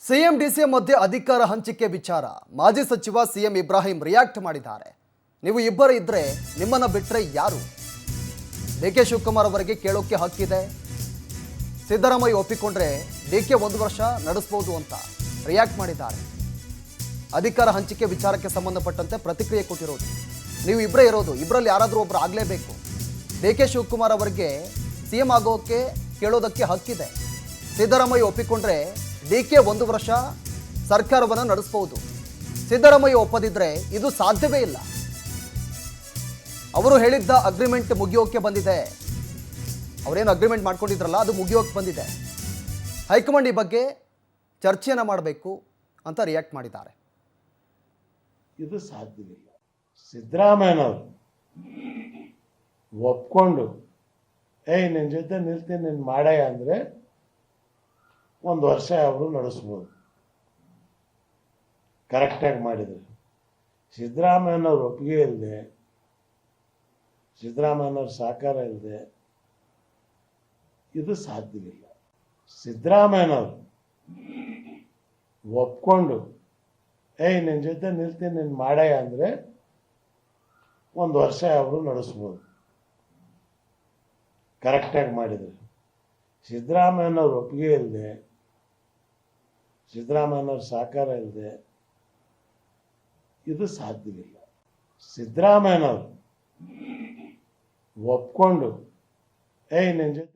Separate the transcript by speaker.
Speaker 1: CM DCM ಮಧ್ಯೆ ಅಧಿಕಾರ ಹಂಚಿಕೆ ವಿಚಾರ ಮಾಜಿ ಸಚಿವ ಸಿಎಂ ಇಬ್ರಾಹಿಂ ರಿಯಾಕ್ಟ್ ಮಾಡಿದ್ದಾರೆ. ನೀವು ಇಬ್ಬರು ಇದ್ರೆ ನಿಮ್ಮನ್ನ ಬಿಟ್ಟರೆ ಯಾರು? ಡಿಕೆ ಶಿವಕುಮಾರ್ ಅವರಿಗೆ ಕೇಳೋಕೆ ಹಕ್ಕಿದೆ. ಸಿದ್ದರಾಮಯ್ಯ ಒಪ್ಪಿಕೊಂಡ್ರೆ ಡಿಕೆ 1 ವರ್ಷ ನಡೆಸಬಹುದು ಅಂತ ರಿಯಾಕ್ಟ್ ಮಾಡಿದ್ದಾರೆ. ಅಧಿಕಾರ ಹಂಚಿಕೆ ವಿಚಾರಕ್ಕೆ ಸಂಬಂಧಪಟ್ಟಂತೆ ಪ್ರತಿಕ್ರಿಯೆ ಕೊಟ್ಟಿರೋದು. ನೀವು ಇಬ್ಬರೇ ಇರೋದು, ಇಬ್ಬರಲ್ಲಿ ಯಾರಾದರೂ ಒಬ್ಬರು ಆಗಲೇಬೇಕು. ಡಿಕೆ ಶಿವಕುಮಾರ್ ಅವರಿಗೆ ಸಿಎಂ ಆಗೋಕೆ ಕೇಳೋದಕ್ಕೆ ಹಕ್ಕಿದೆ. ಸಿದ್ದರಾಮಯ್ಯ ಒಪ್ಪಿಕೊಂಡ್ರೆ ಡಿಕೆ 1 ವರ್ಷ ಸರ್ಕಾರವನ್ನು ನಡೆಸಬಹುದು. ಸಿದ್ದರಾಮಯ್ಯ ಒಪ್ಪದಿದ್ರೆ ಇದು ಸಾಧ್ಯವೇ ಇಲ್ಲ. ಅವರು ಹೇಳಿದ್ದ ಅಗ್ರಿಮೆಂಟ್ ಮುಗಿಯೋಕೆ ಬಂದಿದೆ. ಅವರೇನು ಅಗ್ರಿಮೆಂಟ್ ಮಾಡ್ಕೊಂಡಿದ್ರಲ್ಲ ಅದು ಮುಗಿಯೋಕೆ ಬಂದಿದೆ. ಹೈಕಮಾಂಡ್ ಈ ಬಗ್ಗೆ ಚರ್ಚೆಯನ್ನು ಮಾಡಬೇಕು ಅಂತ ರಿಯಾಕ್ಟ್ ಮಾಡಿದ್ದಾರೆ.
Speaker 2: ಇದು ಸಾಧ್ಯವಿಲ್ಲ. ಸಿದ್ದರಾಮಯ್ಯನವರು ಒಪ್ಕೊಂಡು ನಿನ್ನ ಜೊತೆ ನಿಲ್ತೀನಿ ನೀನು ಮಾಡಯ್ಯ ಅಂದರೆ 1 ವರ್ಷ ಅವರು ನಡೆಸ್ಬೋದು, ಕರೆಕ್ಟಾಗಿ ಮಾಡಿದರೆ. ಸಿದ್ದರಾಮಯ್ಯನವ್ರ ಒಪ್ಪಿಗೆ ಇಲ್ಲದೆ, ಸಿದ್ದರಾಮಯ್ಯನವ್ರ ಸಹಕಾರ ಇಲ್ಲದೆ ಇದು ಸಾಧ್ಯವಿಲ್ಲ. ಸಿದ್ದರಾಮಯ್ಯನವರು ಒಪ್ಕೊಂಡು ನಿನ್ನ ಜೊತೆ ನಿಲ್ತೀನಿ ನೀನು ಮಾಡಯ್ಯ ಅಂದರೆ 1 ವರ್ಷ ಅವರು ನಡೆಸ್ಬೋದು, ಕರೆಕ್ಟಾಗಿ ಮಾಡಿದರೆ. ಸಿದ್ದರಾಮಯ್ಯನವ್ರ ಒಪ್ಪಿಗೆ ಇಲ್ಲದೆ, ಸಿದ್ದರಾಮಯ್ಯನವ್ರ ಸಹಕಾರ ಇಲ್ಲದೆ ಇದು ಸಾಧ್ಯವಿಲ್ಲ. ಸಿದ್ದರಾಮಯ್ಯನವರು ಒಪ್ಕೊಂಡು ನಿನ್ನ ಜೊತೆ